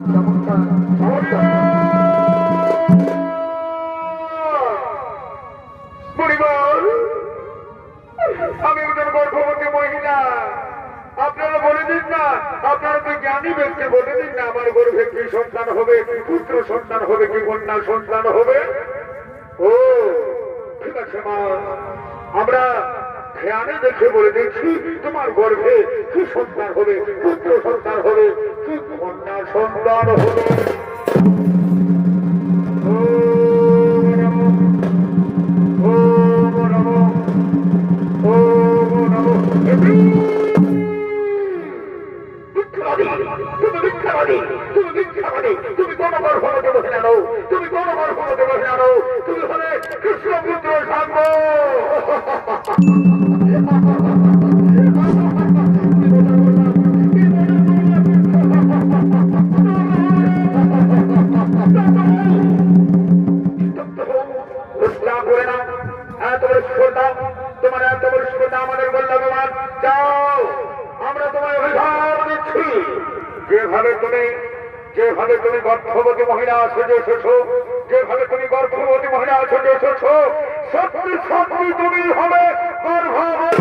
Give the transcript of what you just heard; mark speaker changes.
Speaker 1: চমৎকার চমৎকার।
Speaker 2: পরিবার, আমি একজন গর্ভবতী মহিলা। আপনারা বলে দিন না, আপনারা তো জ্ঞানী ব্যক্তি, বলে দিন না আমার গর্ভে কি সন্তান হবে, কি পুত্র সন্তান হবে, কি কন্যা সন্তান হবে। ও ঠিক আছে মা, আমরা ধ্যানে দেখে বলে দিচ্ছি তোমার গর্ভে কি সন্তান হবে, পুত্র সন্তান হবে, কি কন্যা সন্তান হবে। তুমি কোন গর্ভবতী মহিলা নও, তুমি কোন গর্ভবতী মহিলা নও, তুমি হলে কৃষ্ণপুত্র সাম্য। তোমার এত বড় সুবিধা আমাদের বললে ভগবান, যাও আমরা তোমার অভিভাবক দিচ্ছি। যেভাবে তুমি গর্ভবতী মহিলা সেজে এসেছো, যেভাবে তুমি গর্ভবতী মহিলা সেজে এসেছো, সত্যি সত্যি তুমি হবে গর্ভবতী।